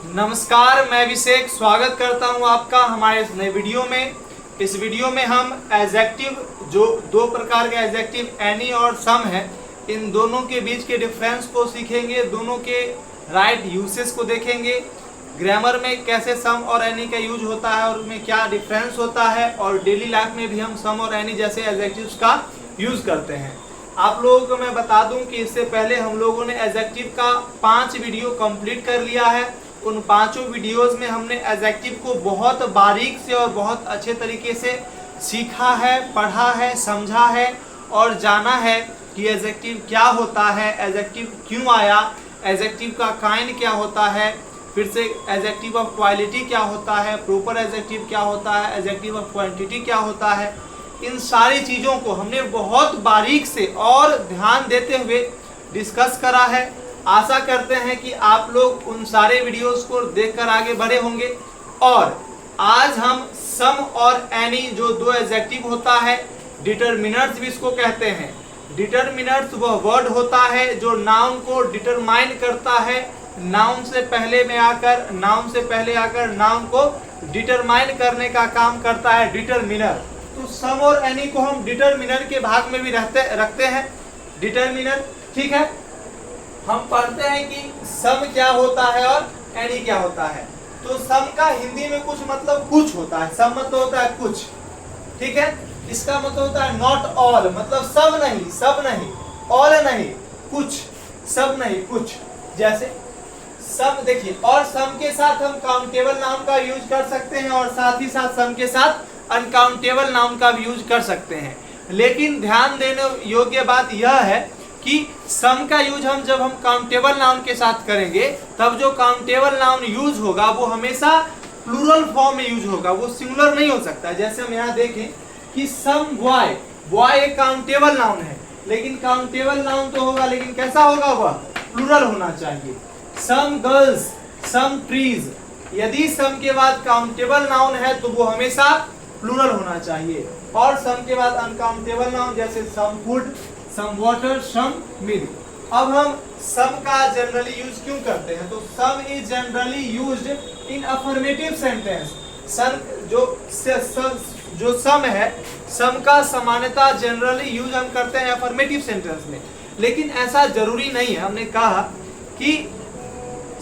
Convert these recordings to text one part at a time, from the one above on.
नमस्कार, मैं अभिषेक स्वागत करता हूं आपका हमारे इस नए वीडियो में। इस वीडियो में हम एडजेक्टिव, जो दो प्रकार के एडजेक्टिव एनी और सम है, इन दोनों के बीच के डिफरेंस को सीखेंगे, दोनों के राइट यूसेस को देखेंगे, ग्रामर में कैसे सम और एनी का यूज होता है और उनमें क्या डिफरेंस होता है, और डेली लाइफ में भी हम सम और एनी जैसे एडजेक्टिव्स का यूज करते हैं। आप लोगों को मैं बता दूं कि इससे पहले हम लोगों ने एडजेक्टिव का 5 वीडियो कंप्लीट कर लिया है। उन 5 वीडियोस में हमने एडजेक्टिव को बहुत बारीक से और बहुत अच्छे तरीके से सीखा है, पढ़ा है, समझा है और जाना है कि एडजेक्टिव क्या होता है, एडजेक्टिव क्यों आया, एडजेक्टिव का काइंड क्या होता है, फिर से एडजेक्टिव ऑफ क्वालिटी क्या होता है, प्रॉपर एडजेक्टिव क्या होता है, एडजेक्टिव ऑफ क्वांटिटी क्या होता है। इन सारी चीज़ों को हमने बहुत बारीक से और ध्यान देते हुए डिस्कस करा है। आशा करते हैं कि आप लोग उन सारे वीडियोस को देखकर आगे बढ़े होंगे। और आज हम सम और एनी, जो दो एडजेक्टिव होता है, डिटरमिनर्स भी इसको कहते हैं। डिटरमिनर्स वह वर्ड होता है जो नाउन को डिटरमाइन करता है, नाउन से पहले आकर नाउन को डिटरमाइन करने का काम करता है डिटरमिनर। तो सम और एनी को हम डिटरमिनर के भाग में भी रखते हैं। डिटरमिनर, ठीक है। हम पढ़ते हैं कि सम क्या होता है और एनी क्या होता है। तो सम का हिंदी में कुछ मतलब कुछ होता है, सम मतलब होता है कुछ, ठीक है। इसका मतलब होता है नॉट ऑल, मतलब सब नहीं, ऑल नहीं, कुछ, सब नहीं, कुछ। जैसे सम देखिए, और सम के साथ हम काउंटेबल नाउन का यूज कर सकते हैं और साथ ही साथ सम के साथ अनकाउंटेबल नाउन का भी यूज कर सकते हैं। लेकिन ध्यान देने योग्य बात यह है कि सम का यूज जब हम काउंटेबल नाउन के साथ करेंगे, तब जो काउंटेबल नाउन यूज होगा वो हमेशा प्लूरल फॉर्म में यूज होगा, वो सिंगुलर नहीं हो सकता। जैसे हम यहाँ देखें कि सम बॉय, बॉय एक काउंटेबल नाउन है, लेकिन काउंटेबल नाउन तो होगा, लेकिन कैसा होगा, वह प्लूरल होना चाहिए। सम गर्ल्स, सम ट्रीज, यदि सम के बाद काउंटेबल नाउन है तो वो हमेशा प्लूरल होना चाहिए। और सम के बाद अनकाउंटेबल नाउन, जैसे some food, some water, some milk. अब हम सम का जनरली यूज क्यों करते हैं? तो सम is generally used in affirmative sentence. जो सम है, सम का सामान्यतः जनरली यूज हम करते हैं अफर्मेटिव सेंटेंस में, लेकिन ऐसा जरूरी नहीं है। हमने कहा कि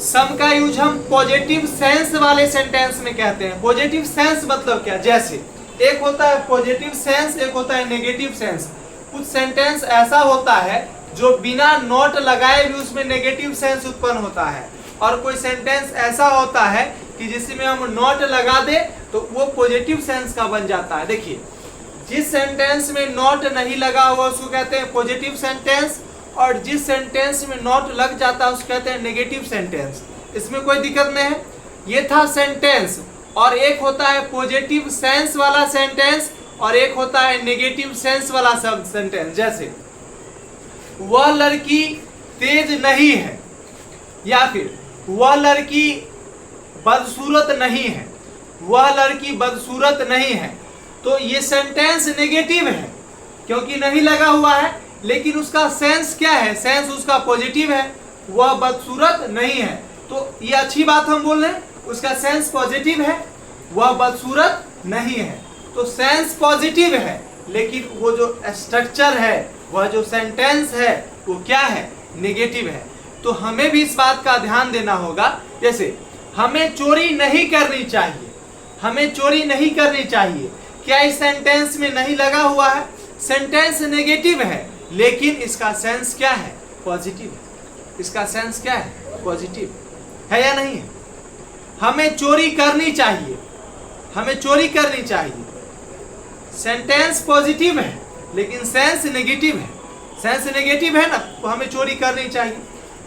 सम का यूज हम पॉजिटिव सेंस वाले सेंटेंस में कहते हैं। पॉजिटिव सेंस मतलब क्या? जैसे एक होता है पॉजिटिव सेंस, एक होता है नेगेटिव सेंस। कुछ सेंटेंस ऐसा होता है जो बिना नॉट लगाए भी उसमें नेगेटिव सेंस उत्पन्न होता है, और कोई सेंटेंस ऐसा होता है कि जिसमें हम नॉट लगा दे तो वो पॉजिटिव सेंस का बन जाता है। देखिए, जिस सेंटेंस में नॉट नहीं लगा हुआ उसको कहते हैं पॉजिटिव सेंटेंस, और जिस सेंटेंस में नॉट लग जाता है उसको कहते हैं नेगेटिव सेंटेंस। इसमें कोई दिक्कत नहीं है। ये था सेंटेंस, और एक होता है पॉजिटिव सेंस वाला सेंटेंस और एक होता है नेगेटिव सेंस वाला सेंटेंस। जैसे वह लड़की तेज नहीं है, या फिर वह लड़की बदसूरत नहीं है, वह लड़की बदसूरत नहीं है। तो ये सेंटेंस नेगेटिव है क्योंकि नहीं लगा हुआ है, लेकिन उसका सेंस क्या है? सेंस उसका पॉजिटिव है। वह बदसूरत नहीं है, तो ये अच्छी बात हम बोल रहे हैं, उसका सेंस पॉजिटिव है। वह बदसूरत नहीं है, तो सेंस पॉजिटिव है, लेकिन वो जो स्ट्रक्चर है, वह जो सेंटेंस है, वो क्या है? नेगेटिव है। तो हमें भी इस बात का ध्यान देना होगा। जैसे हमें चोरी नहीं करनी चाहिए, हमें चोरी नहीं करनी चाहिए, क्या इस सेंटेंस में नहीं लगा हुआ है? सेंटेंस नेगेटिव है, लेकिन इसका सेंस क्या है? पॉजिटिव है। इसका सेंस क्या है? पॉजिटिव है या नहीं है? हमें चोरी करनी चाहिए, हमें चोरी करनी चाहिए, सेंटेंस पॉजिटिव है लेकिन सेंस नेगेटिव है। सेंस नेगेटिव है ना, तो हमें चोरी करनी चाहिए।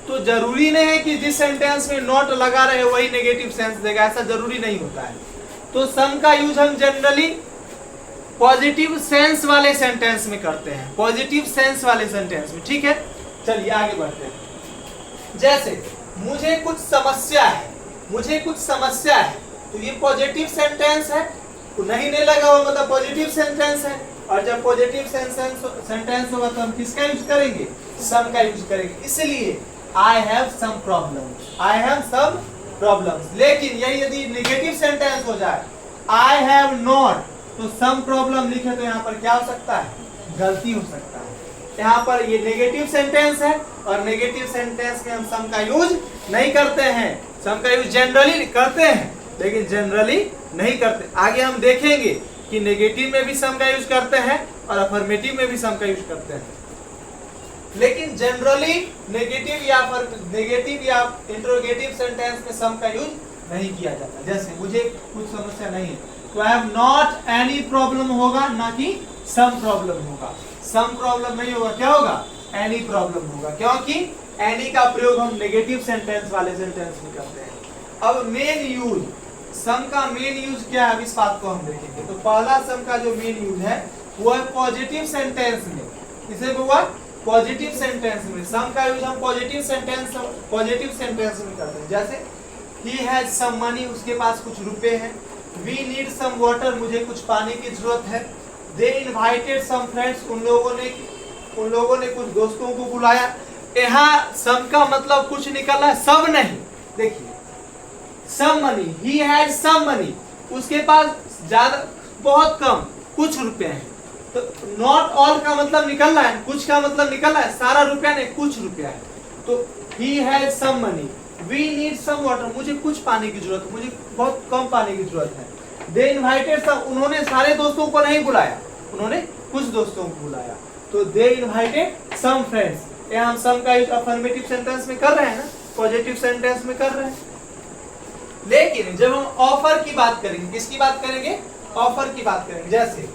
तो जरूरी नहीं है कि जिस सेंटेंस में नॉट लगा रहे वही नेगेटिव सेंस देगा, ऐसा जरूरी नहीं होता है। तो सम का यूज हम जनरली पॉजिटिव सेंस वाले सेंटेंस में करते हैं, पॉजिटिव सेंस वाले सेंटेंस में, ठीक है। चलिए आगे बढ़ते हैं। जैसे मुझे कुछ समस्या है, मुझे कुछ समस्या है, तो ये पॉजिटिव सेंटेंस है, तो नहीं लगा हुआ मतलब पॉजिटिव सेंटेंस है। और जब पॉजिटिव सेंटेंस होगा तो हम किसका यूज करेंगे? सम का यूज करेंगे। इसलिए I have some problem, I have some problems. लेकिन यही यदि नेगेटिव सेंटेंस हो जाए, आई हैव नॉट, तो सम प्रॉब्लम लिखे तो यहाँ पर क्या हो सकता है, गलती हो सकता है। यहाँ पर ये नेगेटिव सेंटेंस है और नेगेटिव सेंटेंस में हम सम का यूज नहीं करते हैं। सम का यूज जनरली करते हैं लेकिन जनरली नहीं करते। आगे हम देखेंगे कि नेगेटिव में भी सम का यूज करते हैं और अफर्मेटिव में भी सम का यूज करते हैं, लेकिन जनरली नेगेटिव या इंट्रोगेटिव सेंटेंस में सम का यूज नहीं किया जाता। जैसे मुझे कुछ समस्या नहीं है तो I have not any problem होगा, ना कि सम प्रॉब्लम होगा। सम प्रॉब्लम नहीं होगा, क्या होगा, एनी प्रॉब्लम होगा, क्योंकि एनी का प्रयोग हम नेगेटिव सेंटेंस वाले सेंटेंस में करते हैं। अब मेन यूज, सम का मेन यूज क्या है, इस बात को हम देखेंगे। तो पहला सम का जो मेन यूज है वो है पॉजिटिव सेंटेंस में। किसे हुआ, पॉजिटिव सेंटेंस में। सम का यूज हम पॉजिटिव सेंटेंस में करते हैं। जैसे ही हैज सम मनी, उसके पास कुछ रुपए हैं। वी नीड सम वाटर, मुझे कुछ पानी की जरूरत है। दे इनवाइटेड सम फ्रेंड्स, उन लोगों ने कुछ दोस्तों को बुलाया। यहाँ सम का मतलब कुछ निकला है, सब नहीं। देखिए some money, he had some money, उसके पास ज्यादा, बहुत कम, कुछ रुपए हैं। तो नॉट ऑल का मतलब निकल रहा है, कुछ का मतलब निकल रहा है, सारा रुपया नहीं, कुछ रुपया है। तो he had some money, we need some water, मुझे कुछ पानी की जरूरत है, मुझे बहुत कम पानी की जरूरत है। दे इनवाइटेड सम, उन्होंने सारे दोस्तों को नहीं बुलाया, उन्होंने कुछ दोस्तों को बुलाया। तो दे इनवाइटेड सम फ्रेंड्स। ये हम सम का यूज अफर्मेटिव सेंटेंस में कर रहे हैं ना, पॉजिटिव सेंटेंस में कर रहे हैं। लेकिन जब हम ऑफर की बात करेंगे, किसकी बात करेंगे, ऑफर की बात करेंगे। जैसे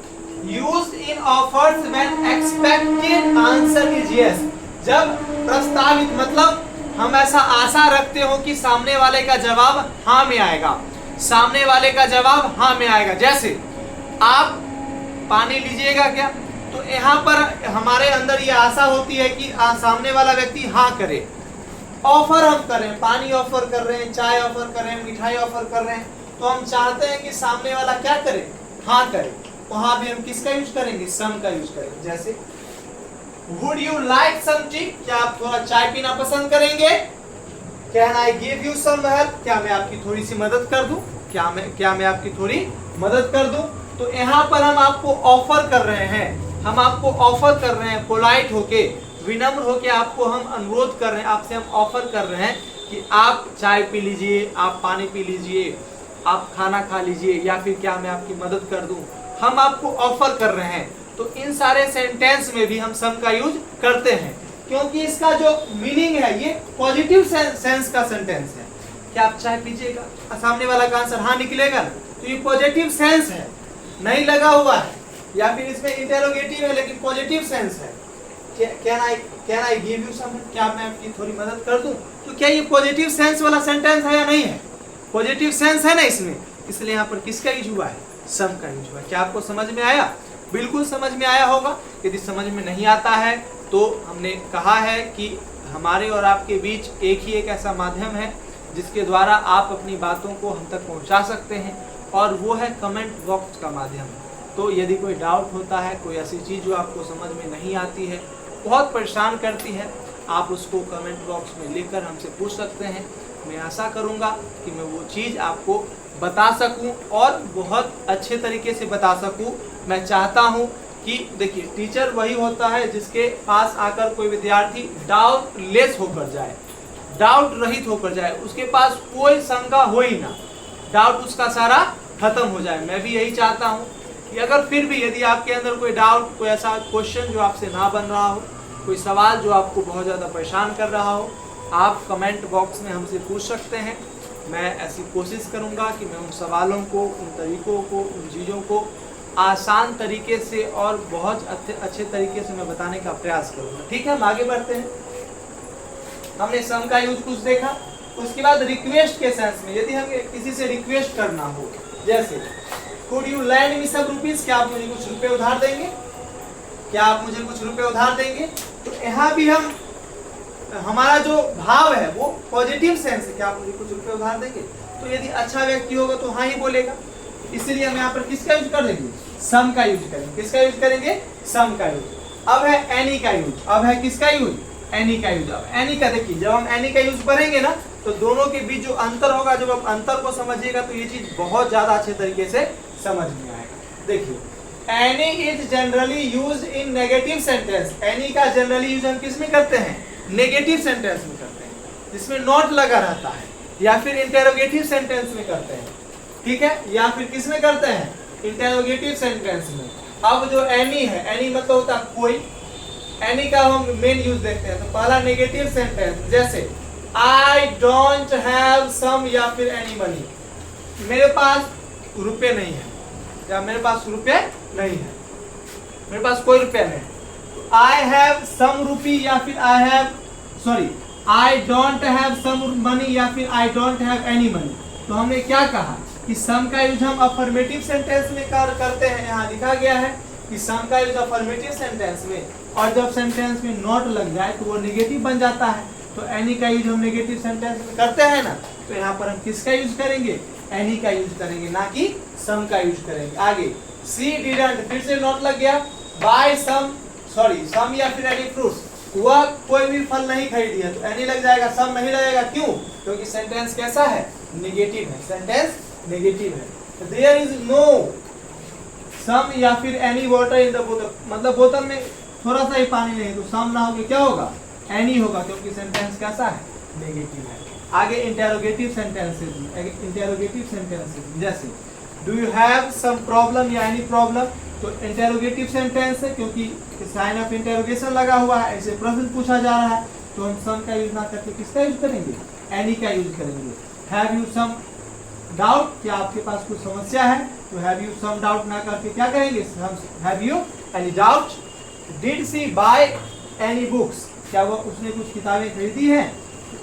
used in offers when expected answer is yes, जब प्रस्तावित मतलब हम ऐसा आशा रखते हो कि सामने वाले का जवाब हाँ में आएगा, सामने वाले का जवाब हाँ में आएगा। जैसे आप पानी लीजिएगा क्या, तो यहाँ पर हमारे अंदर ये आशा होती है कि सामने वाला व्यक्ति हाँ करे। ऑफर हम कर रहे हैं, पानी ऑफर कर रहे हैं, चाय ऑफर कर रहे हैं, मिठाई ऑफर कर रहे हैं, तो हम चाहते हैं कि सामने वाला क्या करे, हाँ करे। वहां भी हम किसका यूज करेंगे, सम का यूज करेंगे। जैसे would you like some tea, क्या आप थोड़ा चाय पीना पसंद करेंगे। Can I give you some help, क्या मैं आपकी थोड़ी सी मदद कर दूं, क्या मैं आपकी थोड़ी मदद कर दूं। तो यहाँ पर हम आपको ऑफर कर रहे हैं, हम आपको ऑफर कर रहे हैं, पोलाइट होके, विनम्र होके आपको हम अनुरोध कर रहे हैं, आपसे हम ऑफर कर रहे हैं कि आप चाय पी लीजिए, आप पानी पी लीजिए, आप खाना खा लीजिए, या फिर क्या मैं आपकी मदद कर दूं, हम आपको ऑफर कर रहे हैं। तो इन सारे सेंटेंस में भी हम सम का यूज करते हैं, क्योंकि इसका जो मीनिंग है ये पॉजिटिव सेंस का सेंटेंस है। क्या आप चाय पीजिएगा, सामने वाला का आंसर हाँ निकलेगा ना, तो ये पॉजिटिव सेंस है, नहीं लगा हुआ है, या फिर इसमें इंटेरोगेटिव है लेकिन पॉजिटिव सेंस है। Can I give you some, क्या मैं आपकी थोड़ी मदद कर दूं। तो क्या ये पॉजिटिव सेंस वाला सेंटेंस है या नहीं है, पॉजिटिव सेंस है ना इसमें, इसलिए यहाँ पर किसका यूज हुआ है, सम का यूज हुआ है। क्या आपको समझ में आया, बिल्कुल समझ में आया होगा। यदि समझ में नहीं आता है तो हमने कहा है कि हमारे और आपके बीच एक ऐसा माध्यम है जिसके द्वारा आप अपनी बातों को हम तक पहुंचा सकते हैं, और वो है कमेंट बॉक्स का माध्यम। तो यदि कोई डाउट होता है, कोई ऐसी चीज़ जो आपको समझ में नहीं आती है, बहुत परेशान करती है, आप उसको कमेंट बॉक्स में लिखकर हमसे पूछ सकते हैं। मैं आशा करूँगा कि मैं वो चीज़ आपको बता सकूं और बहुत अच्छे तरीके से बता सकूं। मैं चाहता हूं कि देखिए, टीचर वही होता है जिसके पास आकर कोई विद्यार्थी डाउट लेस होकर जाए, डाउट रहित होकर जाए, उसके पास कोई शंका हो ही ना, डाउट उसका सारा खत्म हो जाए। मैं भी यही चाहता हूं कि अगर फिर भी यदि आपके अंदर कोई डाउट, कोई ऐसा क्वेश्चन जो आपसे ना बन रहा हो, कोई सवाल जो आपको बहुत ज़्यादा परेशान कर रहा हो, आप कमेंट बॉक्स में हमसे पूछ सकते हैं। मैं ऐसी कोशिश करूंगा कि मैं उन सवालों को, उन तरीकों को, उन चीज़ों को आसान तरीके से और बहुत अच्छे तरीके से मैं बताने का प्रयास करूंगा। ठीक है, हम आगे बढ़ते हैं। हमने सम का यूज कुछ देखा, उसके बाद रिक्वेस्ट के सेंस में, यदि हमें किसी से रिक्वेस्ट करना हो, जैसे could you lend me some rupees, क्या आप मुझे कुछ रुपए उधार देंगे, क्या आप मुझे कुछ रुपए उधार देंगे। तो यहाँ भी हम, हमारा जो भाव है वो पॉजिटिव सेंस है, क्या आप मुझे कुछ रुपए उधार देंगे। तो यदि अच्छा व्यक्ति होगा तो हाँ ही बोलेगा, इसलिए हम यहाँ पर किसका यूज कर देंगे, सम का यूज करेंगे। किसका यूज करेंगे, सम का यूज। अब है एनी का यूज, अब है किसका यूज, एनी का यूज। अब एनी का देखिए, जब हम एनी का यूज करेंगे ना तो दोनों के बीच जो अंतर होगा, जब आप अंतर को समझिएगा तो ये चीज बहुत ज्यादा अच्छे तरीके से समझ में आएगा। देखिए, any is generally use in negative sentence. Any का जनरली यूज हम किस में करते हैं? नेगेटिव सेंटेंस में करते हैं, जिसमें नॉट लगा रहता है, या फिर इंटेरोगेटिव सेंटेंस में करते हैं, ठीक है, या फिर किस में करते हैं? इंटेरोगेटिव सेंटेंस में। अब जो एनी है, एनी मतलब होता है कोई, एनी का हम मेन यूज देखते हैं। तो पहला नेगेटिव सेंटेंस, जैसे आई डोंट हैव सम या फिर एनी मनी, मेरे पास रुपए नहीं है, या मेरे पास रुपए नहीं है, मेरे पास कोई रुपया नहीं। आई हैव सम रुपी या फिर I don't have some money या फिर I don't have any money. तो हमने क्या कहा कि सम का यूज हम अफर्मेटिव सेंटेंस में करते हैं। यहाँ लिखा गया है कि सम का यूज अफर्मेटिव सेंटेंस में, और जब सेंटेंस में नॉट लग जाए तो वो नेगेटिव बन जाता है। तो एनी का यूज हम नेगेटिव सेंटेंस में करते हैं ना, तो यहाँ पर हम किसका यूज करेंगे? एनी का यूज करेंगे, ना कि सम का यूज करेंगे। आगे, सी डिडंट, फिर से नॉट लग गया। बाय सम या फिर एनी फ्रूट्स, वह कोई भी फल नहीं खरीदी है, तो एनी लग जाएगा, सम नहीं लगेगा। क्यों? क्योंकि सेंटेंस कैसा है? नेगेटिव है, सेंटेंस नेगेटिव है। देयर इज नो सम या फिर एनी वाटर इन द बोतल, मतलब बोतल में थोड़ा सा ही पानी नहीं, तो सम ना होके क्या होगा? एनी होगा, क्योंकि सेंटेंस कैसा है? नेगेटिव है। आगे इंटेरोगेटिव सेंटेंसेस, जैसे do you have some problem या एनी प्रॉब्लम, तो इंटेरोगेटिव सेंटेंस है, क्योंकि साइन ऑफ इंटेरोगेशन लगा हुआ है, ऐसे प्रश्न पूछा जा रहा है, तो हम सम का यूज ना करके किसका यूज करेंगे? एनी का यूज करेंगे। हैव यू सम डाउट, क्या आपके पास कुछ समस्या है? तो हैव यू सम डाउट ना करके क्या करेंगे? Have you any doubt. Did she buy any books, क्या वो उसने कुछ किताबें खरीदी हैं?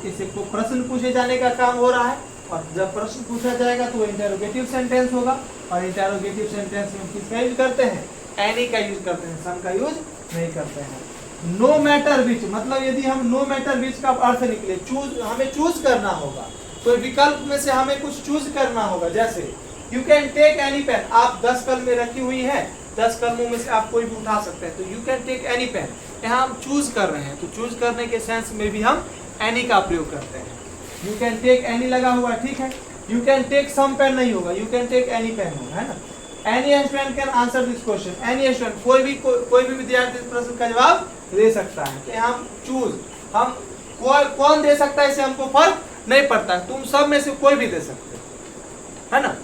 इससे को प्रश्न पूछे जाने का काम हो रहा है, और जब प्रश्न पूछा जाएगा तो वो इंटेरोगेटिव सेंटेंस होगा, और इंटेरोगेटिव सेंटेंस में किसका यूज करते हैं? एनी का यूज करते हैं, सम का यूज नहीं करते हैं। नो मैटर विच, मतलब यदि हम नो मैटर विच का अर्थ निकले, हमें चूज करना होगा, तो विकल्प में से हमें कुछ चूज करना होगा। जैसे you can take any pen, आप 10 कलमें रखी हुई है, 10 कलमों में से आप कोई भी उठा सकते हैं, तो you can take any pen, यहाँ हम चूज कर रहे हैं, तो चूज करने के सेंस में भी हम एनी का प्रयोग करते हैं। यू कैन टेक एनी लगा हुआ, ठीक है। You can take some pen नहीं होगा, you can take any pen होगा, है ना। Any student can answer this question, any student, कोई भी विद्यार्थी इस प्रश्न का जवाब दे सकता है। तो हम चूज, हम कौन दे सकता है इसे हमको फर्क नहीं पड़ता, तुम सब में से कोई भी दे सकते हो, है ना।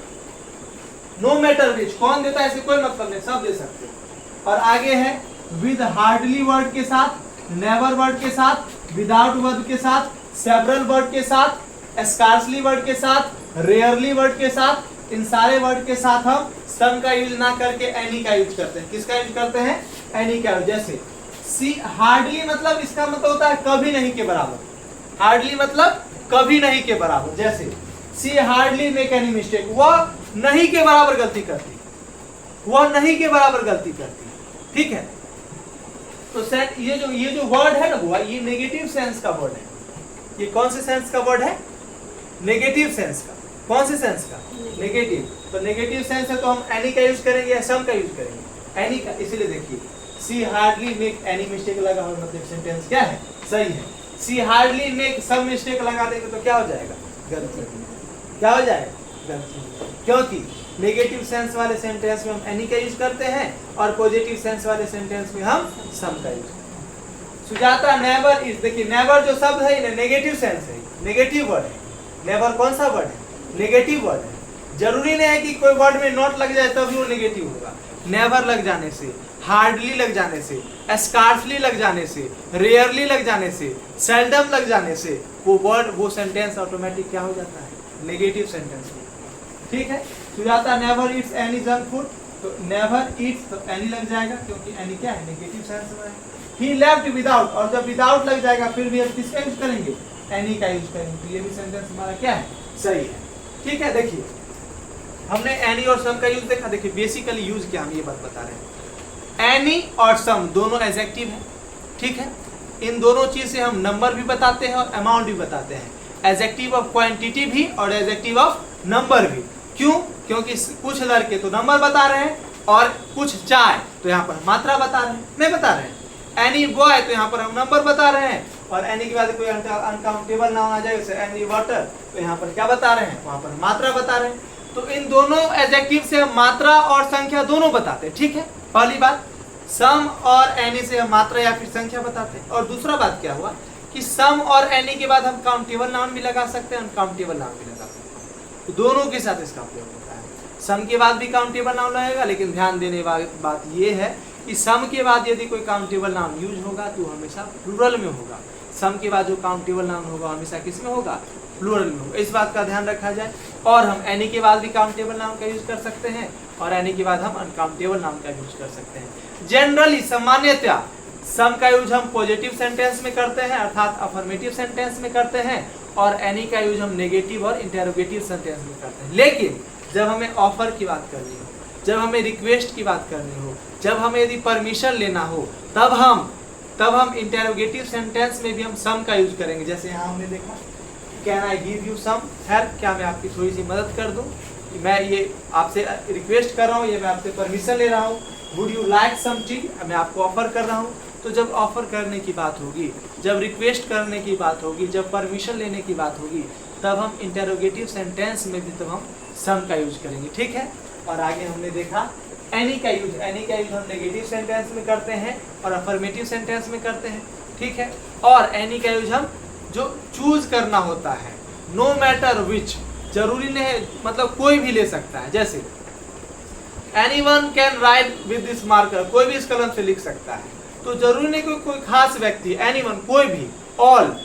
नो मैटर विच, कौन देता है इसे कोई मतलब नहीं, सब दे सकते हो। और आगे है विद हार्डली वर्ड के साथ, नेवर वर्ड के साथ, विदाउट वर्ड के साथ, सेवरल वर्ड के साथ, स्कार्सली वर्ड के साथ, रेयरली वर्ड के साथ, इन सारे वर्ड के साथ हम सम का यूज ना करके एनी का यूज करते हैं। किसका यूज करते हैं? एनी का। जैसे सी हार्डली, मतलब इसका मतलब होता है कभी नहीं के बराबर। हार्डली मतलब कभी नहीं के बराबर। जैसे सी हार्डली मेक एनी मिस्टेक, वह नहीं के बराबर गलती करती, वह नहीं के बराबर गलती करती, ठीक है। तो सेट ये जो वर्ड है ना वो, ये नेगेटिव सेंस का वर्ड है। ये कौन से सेंस का वर्ड है? नेगेटिव सेंस का। कौन से सेंस का? नेगेटिव। तो नेगेटिव सेंस है तो हम एनी का यूज करेंगे या सम का यूज करेंगे? एनी का। इसलिए देखिए सी हार्डली मेक एनी मिस्टेक लगा हो, मतलब सेंटेंस क्या है? सही है। सी हार्डली मेक सम मिस्टेक लगा देंगे तो क्या हो जाएगा? गलती। क्या हो जाएगा? गलती। क्योंकि नेगेटिव सेंस वाले सेंटेंस में हम एनी का यूज करते हैं और पॉजिटिव सेंस वाले सेंटेंस में हम सम का यूज करते हैं। सुजाता नेवर इज, देखिए नेवर जो शब्द है ये नेगेटिव सेंस है, नेगेटिव वर्ड है। नेवर कौन सा वर्ड है? नेगेटिव वर्ड है। जरूरी नहीं है कि कोई वर्ड में नॉट लग जाए तभी वो नेगेटिव होगा। नेवर लग जाने से, हार्डली लग जाने से, स्कार्सली लग जाने से, रेयरली लग जाने से, सेल्डम लग जाने से वो वर्ड, वो सेंटेंस ऑटोमेटिक क्या हो जाता है? Negative sentence. ठीक है। Sujata never Yeats any junk food, तो नेवर ईट्स तो एनी लग जाएगा क्योंकि एनी क्या है? नेगेटिव सेंस में है। ही लेफ्ट विदाउट, और जब विदाउट लग जाएगा फिर भी हम किसका यूज करेंगे? एनी का यूज करेंगे। तो ये भी सेंटेंस हमारा क्या है? सही है। ठीक है। देखिए हमने एनी और सम का यूज देखा। देखिए बेसिकली यूज क्या, हम ये बात बता रहे हैं। एनी और सम दोनों एडजेक्टिव है, ठीक है। इन दोनों चीज से हम नंबर भी बताते हैं और अमाउंट भी बताते हैं। एडजेक्टिव ऑफ क्वांटिटी भी और एडजेक्टिव ऑफ नंबर भी। क्यों? क्योंकि कुछ लड़के तो नंबर बता रहे हैं और कुछ चाय तो यहाँ पर मात्रा बता रहे हैं, नहीं बता रहे हैं। एनी बॉय तो यहाँ पर हम नंबर बता रहे हैं, और एनी के बाद कोई अनकाउंटेबल नाउन आ जाए जैसे एनी वाटर तो यहाँ पर क्या बता रहे हैं, वहां पर मात्रा बता रहे हैं। तो इन दोनों एडजेक्टिव से हम मात्रा और संख्या दोनों बताते हैं, ठीक है। पहली बात सम और एनी से हम मात्रा या फिर संख्या बताते हैं। और दूसरा बात क्या हुआ कि सम और एनी के बाद हम काउंटेबल नाउन भी लगा सकते हैं, अनकाउंटेबल नाउन भी लगा सकते हैं, तो दोनों के साथ इसका प्रयोग होता है। सम के बाद भी काउंटेबल नाउन लगेगा, लेकिन ध्यान देने वाली बात यह है कि सम के बाद यदि कोई काउंटेबल नाउन यूज होगा तो हमेशा प्लूरल में होगा। सम के बाद जो काउंटेबल नाउन होगा हमेशा किस में होगा, प्लूरल में होगा। इस बात का ध्यान रखा जाए। और हम एनी के बाद भी काउंटेबल नाउन का यूज कर सकते हैं, और एनी के बाद हम अनकाउंटेबल नाउन का यूज कर सकते हैं। जनरली सामान्यतः सम का यूज हम पॉजिटिव सेंटेंस में करते हैं, अर्थात अफर्मेटिव सेंटेंस में करते हैं, और एनी का यूज हम नेगेटिव और इंटेरोगेटिव सेंटेंस में करते हैं। लेकिन जब हमें ऑफर की बात करनी हो, जब हमें रिक्वेस्ट की बात करनी हो, जब हमें यदि परमिशन लेना हो, तब हम इंटेरोगेटिव सेंटेंस में भी हम सम का यूज करेंगे। जैसे यहाँ हमने देखा can I give you some help, क्या मैं आपकी थोड़ी सी मदद कर दूं, मैं ये आपसे रिक्वेस्ट कर रहा हूँ, ये मैं आपसे परमिशन ले रहा हूँ। वुड यू लाइक सम चीज, मैं आपको ऑफर कर रहा हूँ। तो जब ऑफर करने की बात होगी, जब रिक्वेस्ट करने की बात होगी, जब परमिशन लेने की बात होगी, तब हम इंटेरोगेटिव सेंटेंस में भी तब हम सम का यूज करेंगे, ठीक है। और आगे हमने देखा एनी का यूज हम नेगेटिव सेंटेंस में करते हैं और अफर्मेटिव सेंटेंस में करते हैं, ठीक है। और एनी का यूज हम जो चूज करना होता है, नो मैटर विच, जरूरी नहीं है, मतलब कोई भी ले सकता है। जैसे anyone can write with this marker, कोई भी इस कलम से लिख सकता है, तो जरूरी नहीं कोई खास व्यक्ति, एनीवन कोई भी, ऑल,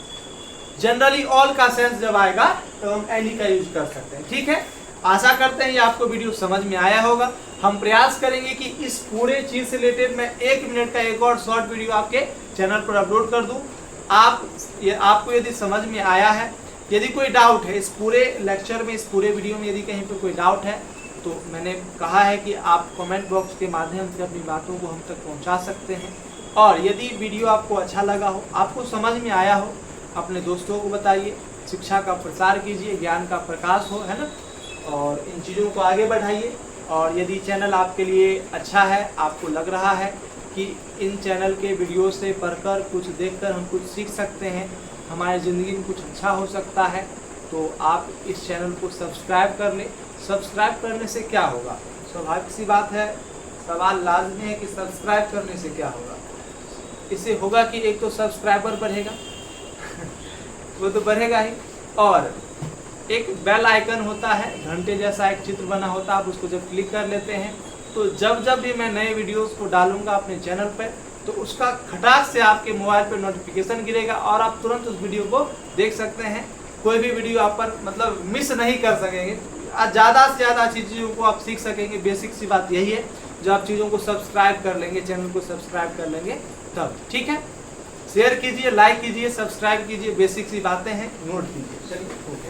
जनरली ऑल का सेंस जब आएगा तो हम एनी का यूज कर सकते हैं, ठीक है। आशा करते हैं ये आपको वीडियो समझ में आया होगा। हम प्रयास करेंगे कि इस पूरे चीज से रिलेटेड मैं 1 मिनट का एक और शॉर्ट वीडियो आपके चैनल पर अपलोड कर दूं। आपको यदि समझ में आया है, यदि कोई डाउट है इस पूरे लेक्चर में, इस पूरे वीडियो में यदि कहीं पर कोई डाउट है, तो मैंने कहा है कि आप कमेंट बॉक्स के माध्यम से अपनी बातों को हम तक पहुंचा सकते हैं। और यदि वीडियो आपको अच्छा लगा हो, आपको समझ में आया हो, अपने दोस्तों को बताइए, शिक्षा का प्रसार कीजिए, ज्ञान का प्रकाश हो, है ना, और इन चीज़ों को आगे बढ़ाइए। और यदि चैनल आपके लिए अच्छा है, आपको लग रहा है कि इन चैनल के वीडियो से पढ़कर कुछ देखकर हम कुछ सीख सकते हैं, हमारी ज़िंदगी में कुछ अच्छा हो सकता है, तो आप इस चैनल को सब्सक्राइब कर लें। सब्सक्राइब करने से क्या होगा, स्वाभाविक सी बात है, सवाल लाजमी है कि सब्सक्राइब करने से क्या होगा। इससे होगा कि एक तो सब्सक्राइबर बढ़ेगा वो तो बढ़ेगा ही, और एक बेल आइकन होता है, घंटे जैसा एक चित्र बना होता है, आप उसको जब क्लिक कर लेते हैं तो जब जब भी मैं नए वीडियोस को डालूंगा अपने चैनल पर, तो उसका खटाक से आपके मोबाइल पर नोटिफिकेशन गिरेगा और आप तुरंत उस वीडियो को देख सकते हैं। कोई भी वीडियो आप पर मतलब मिस नहीं कर सकेंगे, ज़्यादा से ज़्यादा चीज़ों को आप सीख सकेंगे। बेसिक सी बात यही है, जो आप चीज़ों को सब्सक्राइब कर लेंगे, चैनल को सब्सक्राइब कर लेंगे तब, ठीक है। शेयर कीजिए, लाइक कीजिए, सब्सक्राइब कीजिए, बेसिक सी बातें हैं, नोट कीजिए। चलिए, ओके।